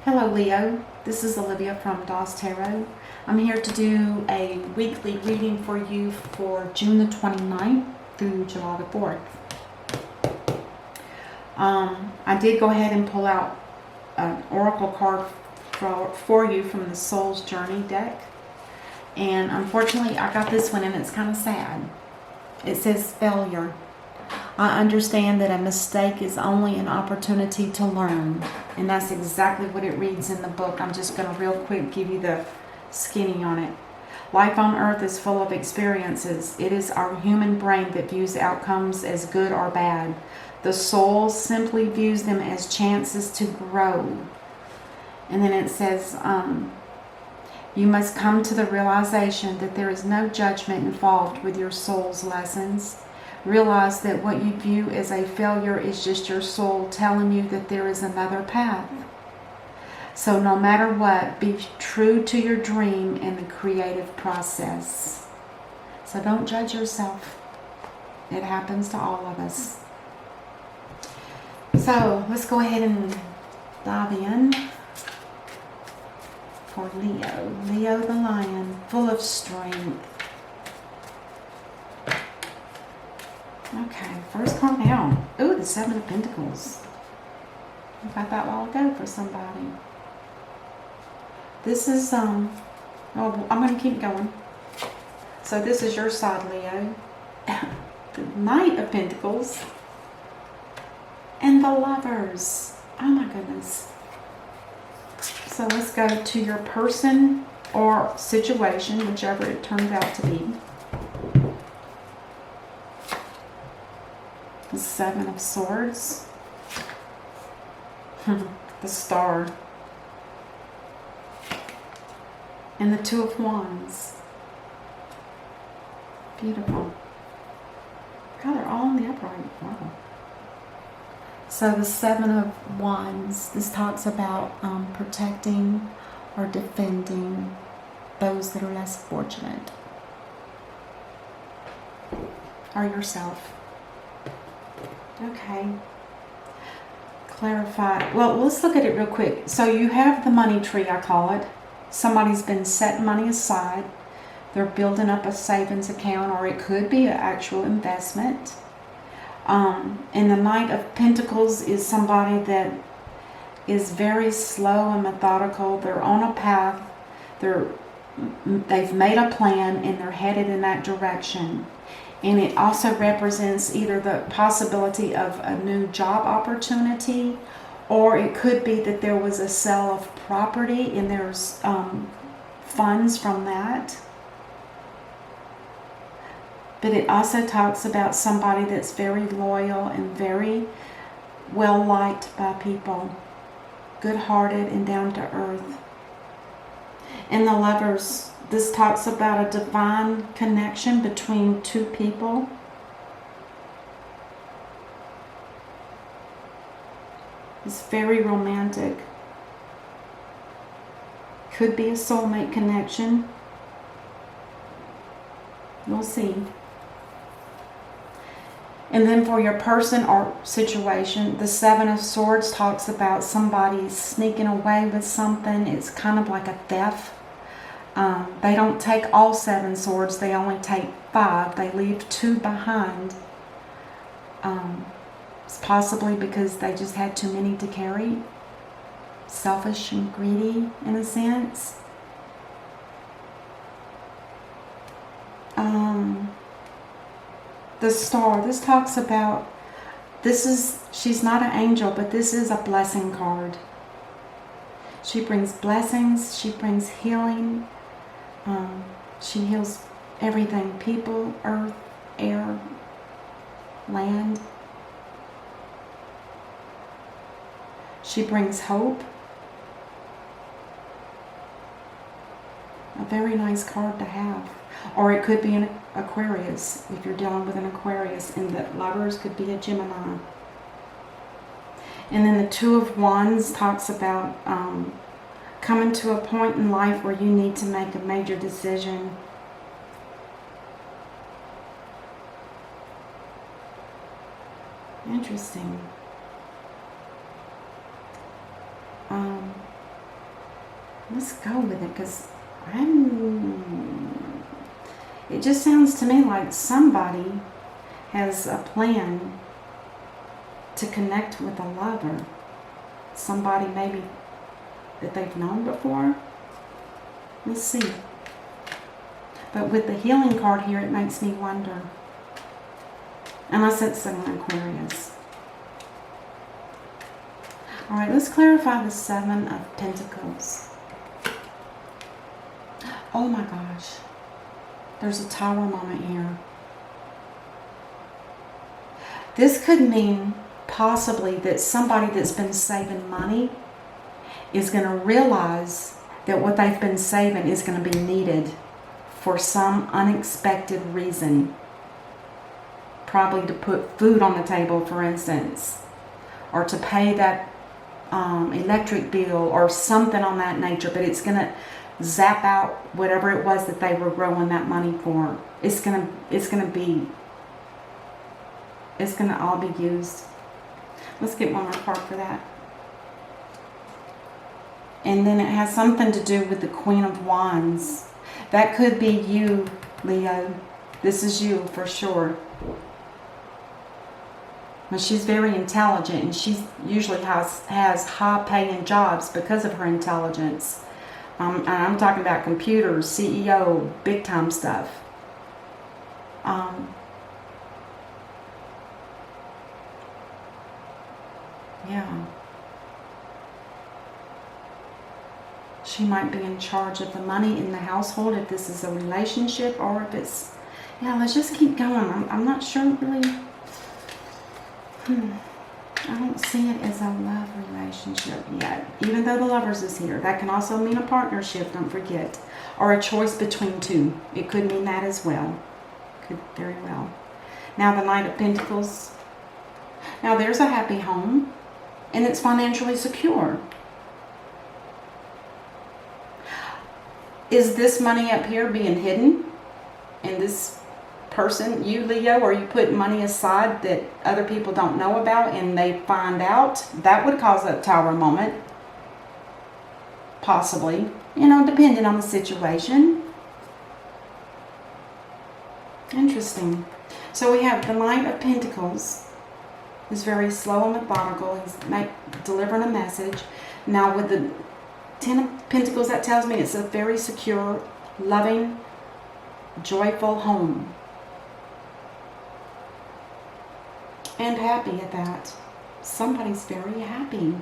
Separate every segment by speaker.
Speaker 1: Hello Leo, this is Olivia from Dawes Tarot. I'm here to do a weekly reading for you for June the 29th through July the 4th. I did go ahead and pull out an oracle card for you from the Soul's Journey deck. And unfortunately I got this one and it's kind of sad. It says failure. I understand that a mistake is only an opportunity to learn. And that's exactly what it reads in the book. I'm just going to real quick give you the skinny on it. Life on earth is full of experiences. It is our human brain that views outcomes as good or bad. The soul simply views them as chances to grow. And then it says, you must come to the realization that there is no judgment involved with your soul's lessons. Realize that what you view as a failure is just your soul telling you that there is another path. So no matter what, be true to your dream and the creative process. So don't judge yourself. It happens to all of us. So let's go ahead and dive in for Leo. Leo the lion, full of strength. Okay, first card out. Ooh, the Seven of Pentacles. I got that while ago for somebody. This is, oh, I'm going to keep going. So this is your side, Leo. The Knight of Pentacles. And the Lovers. Oh my goodness. So let's go to your person or situation, whichever it turns out to be. The Seven of Swords. The Star. And the Two of Wands. Beautiful. God, they're all in the upright. Wow. So the Seven of Wands, this talks about protecting or defending those that are less fortunate. Or yourself. Okay. Clarify. Well, let's look at it real quick. So you have the money tree, I call it. Somebody's been setting money aside. They're building up a savings account, or it could be an actual investment. And the Knight of Pentacles is somebody that is very slow and methodical. They're on a path. They've made a plan and they're headed in that direction. And it also represents either the possibility of a new job opportunity, or it could be that there was a sale of property and there's funds from that. But it also talks about somebody that's very loyal and very well liked by people, good-hearted and down to earth. And the Lovers, this talks about a divine connection between two people. It's very romantic. Could be a soulmate connection. We'll see. And then for your person or situation, the Seven of Swords talks about somebody sneaking away with something. It's kind of like a theft. They don't take all 7 swords. They only take 5. They leave 2 behind. It's possibly because they just had too many to carry. Selfish and greedy in a sense. The Star, this talks about, she's not an angel, but this is a blessing card. She brings blessings, she brings healing, she heals everything, people, earth, air, land. She brings hope. A very nice card to have. Or it could be an Aquarius, if you're dealing with an Aquarius, and the Lovers could be a Gemini. And then the Two of Wands talks about coming to a point in life where you need to make a major decision. Interesting. Let's go with it, because it just sounds to me like somebody has a plan to connect with a lover. Somebody maybe that they've known before. Let's see. But with the healing card here, it makes me wonder. Unless it's an Aquarius. Alright, let's clarify the Seven of Pentacles. Oh my gosh. There's a Tower moment here. This could mean possibly that somebody that's been saving money is going to realize that what they've been saving is going to be needed for some unexpected reason. Probably to put food on the table, for instance, or to pay that electric bill or something on that nature, but it's going to zap out whatever it was that they were growing that money for. It's going to all be used. Let's get one more card for that. And then it has something to do with the Queen of Wands. That could be you, Leo. This is you for sure. But she's very intelligent, and she usually has high-paying jobs because of her intelligence. And I'm talking about computers, CEO, big-time stuff. Yeah. She might be in charge of the money in the household, if this is a relationship or if it's... Yeah, let's just keep going. I'm not sure really... I don't see it as a love relationship yet, even though the Lovers is here. That can also mean a partnership, don't forget. Or a choice between two. It could mean that as well. Could very well. Now the Knight of Pentacles. Now there's a happy home, and it's financially secure. Is this money up here being hidden? And this person, you Leo, are you putting money aside that other people don't know about and they find out? That would cause a Tower moment. Possibly. You know, depending on the situation. Interesting. So we have the Knight of Pentacles. He's very slow and methodical. He's delivering a message. Now with the Ten of Pentacles, that tells me it's a very secure, loving, joyful home. And happy at that. Somebody's very happy.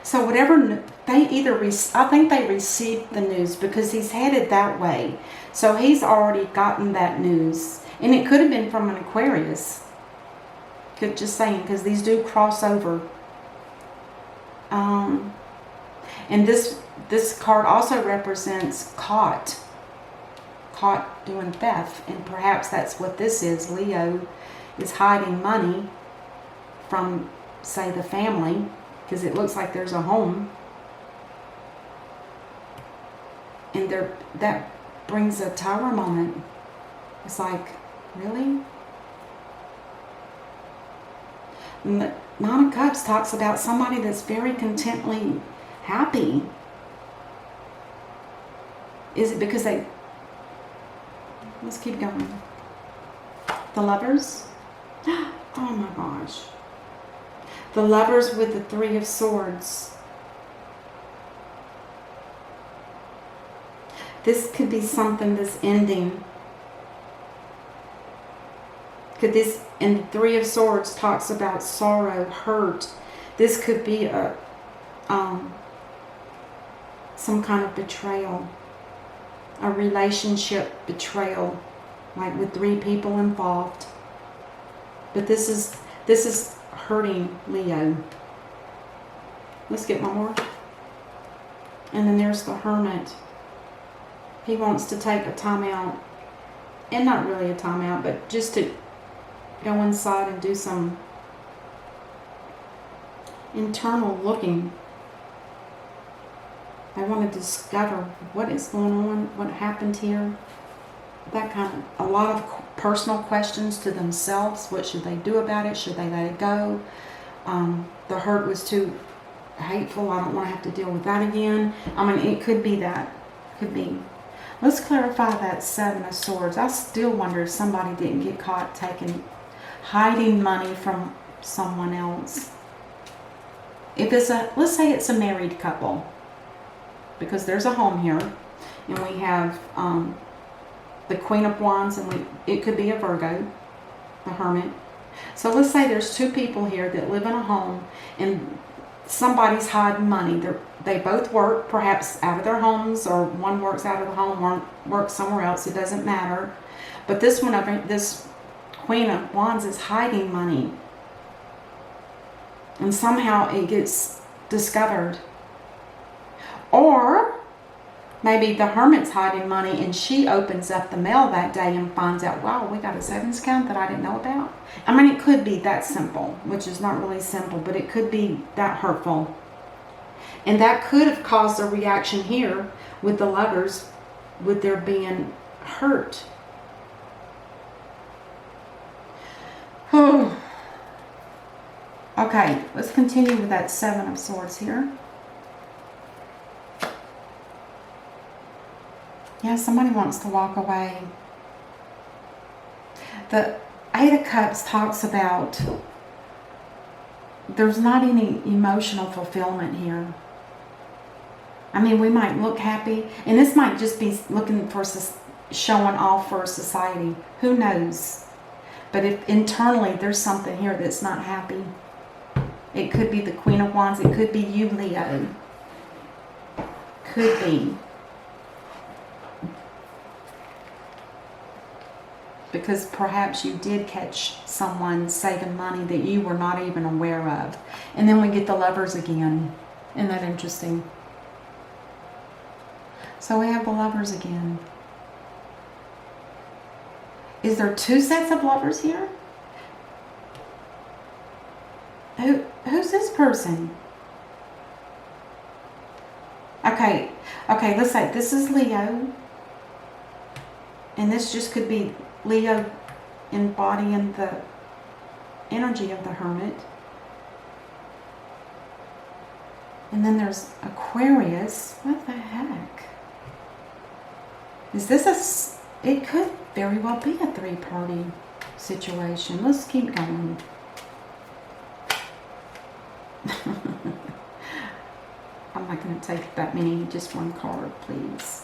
Speaker 1: So whatever, they either, I think they received the news because he's headed that way. So he's already gotten that news. And it could have been from an Aquarius. Just saying, because these do cross over. And this card also represents caught doing theft, and perhaps that's what this is. Leo is hiding money from, say, the family, because it looks like there's a home, and that brings a Tower moment. It's like, really? And the Nine of Cups talks about somebody that's very contently happy. Is it because they... Let's keep going. The Lovers. Oh my gosh. The Lovers with the Three of Swords. This could be something that's ending. Could this... And the Three of Swords talks about sorrow, hurt. This could be a... some kind of betrayal. A relationship betrayal. Like with 3 people involved. But this is hurting Leo. Let's get one more. And then there's the Hermit. He wants to take a time out. And not really a time out, but just to go inside and do some internal looking. I want to discover what is going on, what happened here. That kind of, a lot of personal questions to themselves. What should they do about it? Should they let it go? The hurt was too hateful. I don't want to have to deal with that again. I mean, it could be that. Could be. Let's clarify that Seven of Swords. I still wonder if somebody didn't get caught hiding money from someone else. If it's let's say it's a married couple, because there's a home here, and we have the Queen of Wands, and it could be a Virgo, the Hermit. So let's say there's two people here that live in a home, and somebody's hiding money. They both work, perhaps out of their homes, or one works out of the home, one works somewhere else. It doesn't matter. But this Queen of Wands is hiding money, and somehow it gets discovered. Or maybe the Hermit's hiding money, and she opens up the mail that day and finds out, wow, we got a savings account that I didn't know about. I mean, it could be that simple, which is not really simple, but it could be that hurtful. And that could have caused a reaction here with the Lovers, with their being hurt. Oh. Okay, let's continue with that Seven of Swords here. Yeah, somebody wants to walk away. The Eight of Cups talks about there's not any emotional fulfillment here. I mean, we might look happy, and this might just be looking for showing off for society. Who knows? But if internally there's something here that's not happy. It could be the Queen of Wands. It could be you, Leo. Could be. Because perhaps you did catch someone saving money that you were not even aware of. And then we get the Lovers again. Isn't that interesting? So we have the Lovers again. Is there two sets of Lovers here? Who's this person? Okay, let's say this is Leo. And this just could be Leo embodying the energy of the Hermit. And then there's Aquarius. What the heck? Is this it could very well be a three-party situation. Let's keep going. I'm not going to take that many, just one card, please.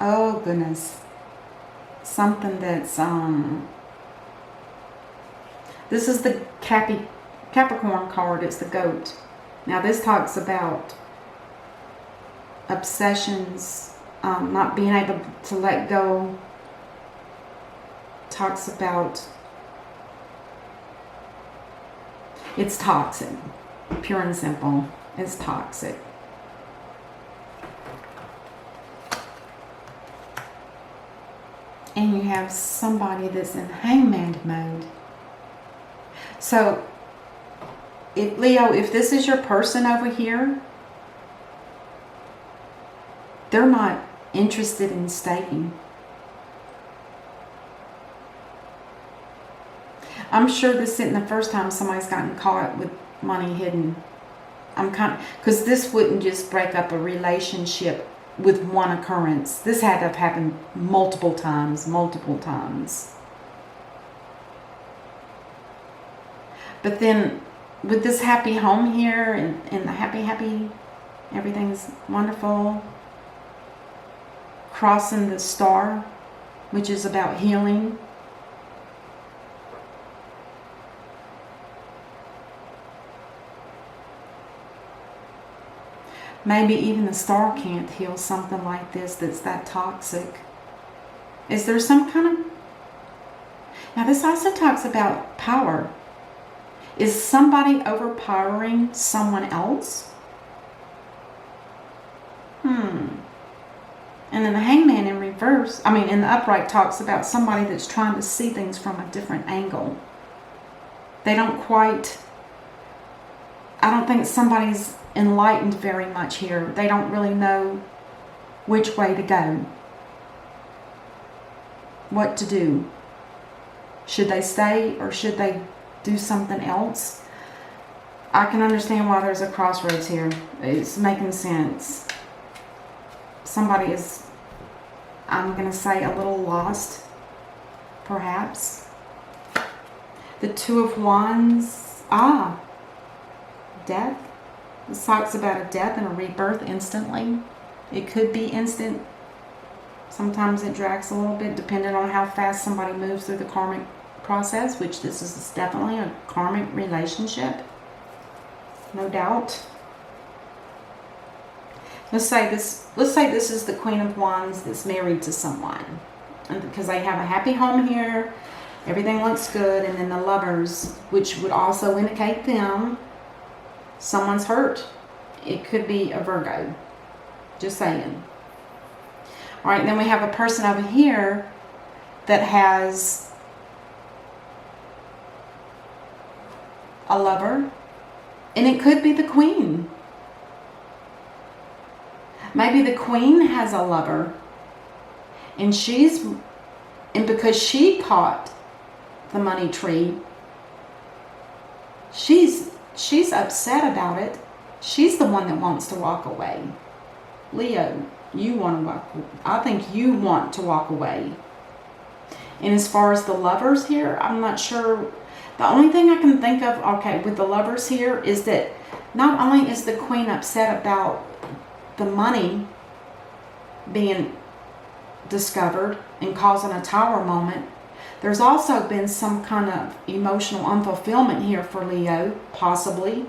Speaker 1: Oh, goodness. Something that's, this is the Capricorn card. It's the Goat. Now, this talks about obsessions, not being able to let go. Talks about it's toxic, pure and simple. It's toxic. And you have somebody that's in hangman mode. So, Leo, if this is your person over here, they're not interested in staying. I'm sure this isn't the first time somebody's gotten caught with money hidden. Because this wouldn't just break up a relationship with one occurrence. This had to have happened multiple times. But then with this happy home here and the happy, everything's wonderful. Crossing the star, which is about healing. Maybe even the star can't heal something like this that's that toxic. Is there some kind of... Now this also talks about power. Is somebody overpowering someone else? And then the Hangman in reverse, in the upright, talks about somebody that's trying to see things from a different angle. They don't quite... I don't think somebody's enlightened very much here. They don't really know which way to go, what to do. Should they stay or should they do something else? I can understand why there's a crossroads here. It's making sense. Somebody is, I'm going to say, a little lost, perhaps. The Two of Wands. Death. This talks about a death and a rebirth instantly. It could be instant. Sometimes it drags a little bit depending on how fast somebody moves through the karmic process, which this is definitely a karmic relationship. No doubt. Let's say this is the Queen of Wands that's married to someone. And because they have a happy home here, everything looks good, and then the Lovers, which would also indicate them, someone's hurt. It could be a Virgo. Just saying. Alright, then we have a person over here that has a lover. And it could be the Queen. Maybe the Queen has a lover. And because she caught the money tree, she's upset about it. She's the one that wants to walk away. Leo, I think you want to walk away. And as far as the Lovers here, I'm not sure. The only thing I can think of, okay, with the Lovers here is that not only is the Queen upset about the money being discovered and causing a tower moment, there's also been some kind of emotional unfulfillment here for Leo, possibly.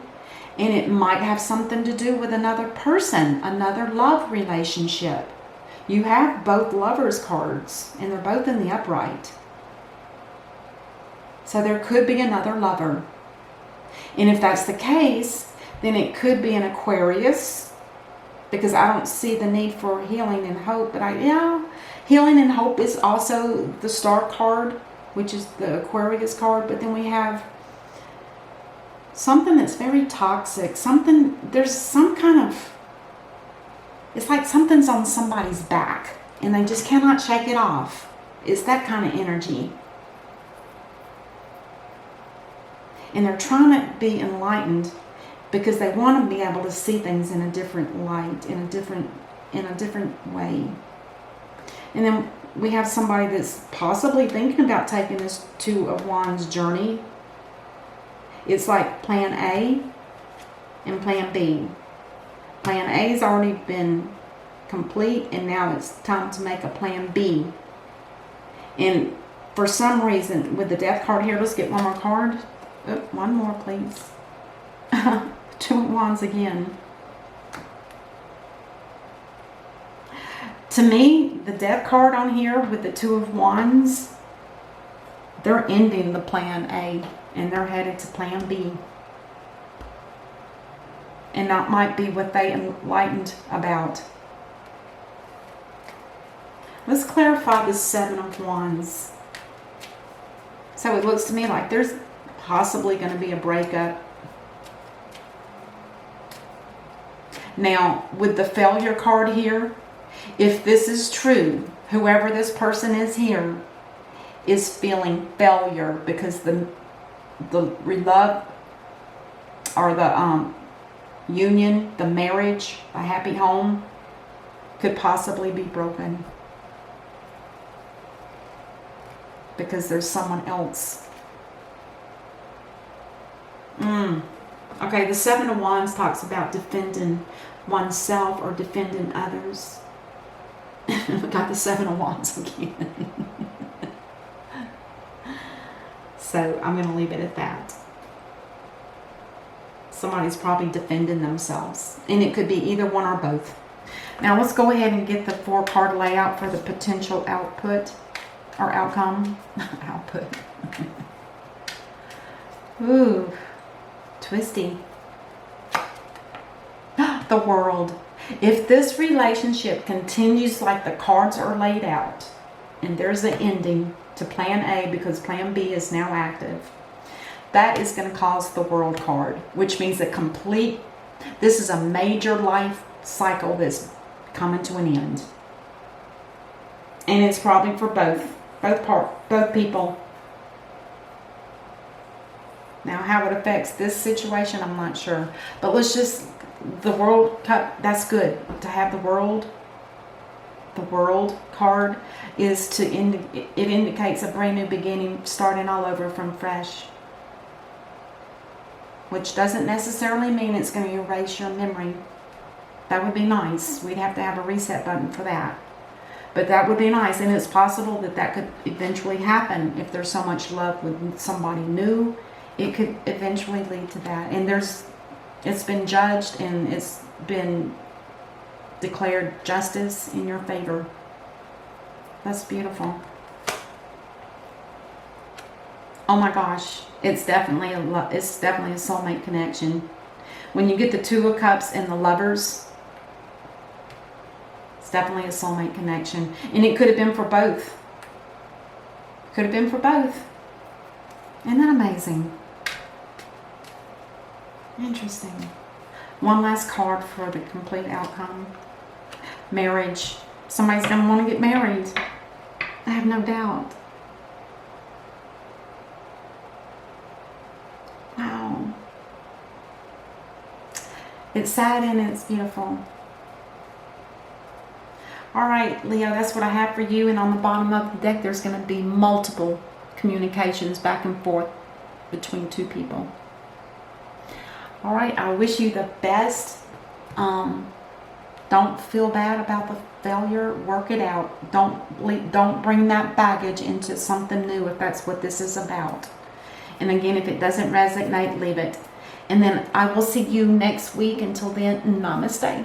Speaker 1: And it might have something to do with another person, another love relationship. You have both Lovers cards, and they're both in the upright. So there could be another lover. And if that's the case, then it could be an Aquarius, because I don't see the need for healing and hope. But healing and hope is also the Star card, which is the Aquarius card. But then we have something that's very toxic. There's some kind of, it's like something's on somebody's back and they just cannot shake it off. It's that kind of energy. And they're trying to be enlightened because they want to be able to see things in a different light, in a different way. And then we have somebody that's possibly thinking about taking this Two of Wands journey. It's like plan A and plan B. Plan A's already been complete, and now it's time to make a plan B. And for some reason, with the Death card here, let's get one more card. Oh, one more, please. Two of Wands again. To me, the Death card on here with the Two of Wands, they're ending the plan A and they're headed to plan B. And that might be what they enlightened about. Let's clarify the Seven of Wands. So it looks to me like there's possibly going to be a breakup. Now, with the Failure card here, if this is true, whoever this person is here is feeling failure because the love or the union, the marriage, a happy home could possibly be broken because there's someone else. Okay, the Seven of Wands talks about defending oneself or defending others. We got the Seven of Wands again. So I'm going to leave it at that. Somebody's probably defending themselves. And it could be either one or both. Now let's go ahead and get the 4-card layout for the potential output or outcome. Output. Ooh. Twisty. The World. If this relationship continues like the cards are laid out, and there's an ending to plan A because plan B is now active, that is going to cause the World card, which means this is a major life cycle that's coming to an end. And it's probably for both people. Now, how it affects this situation, I'm not sure. But let's just, the World Cup, that's good. To have the world card is to, it indicates a brand new beginning, starting all over from fresh. Which doesn't necessarily mean it's going to erase your memory. That would be nice. We'd have to have a reset button for that. But that would be nice, and it's possible that that could eventually happen if there's so much love with somebody new. It could eventually lead to that. And it's been judged and it's been declared justice in your favor. That's beautiful. Oh my gosh, it's definitely a soulmate connection. When you get the Two of Cups and the Lovers, it's definitely a soulmate connection. And it could have been for both. Could have been for both. Isn't that amazing? Interesting. One last card for the complete outcome. Marriage. Somebody's going to want to get married. I have no doubt. Wow. It's sad and it's beautiful. Alright, Leo, that's what I have for you. And on the bottom of the deck, there's going to be multiple communications back and forth between two people. Alright, I wish you the best. Don't feel bad about the failure. Work it out. Don't bring that baggage into something new if that's what this is about. And again, if it doesn't resonate, leave it. And then I will see you next week. Until then, namaste.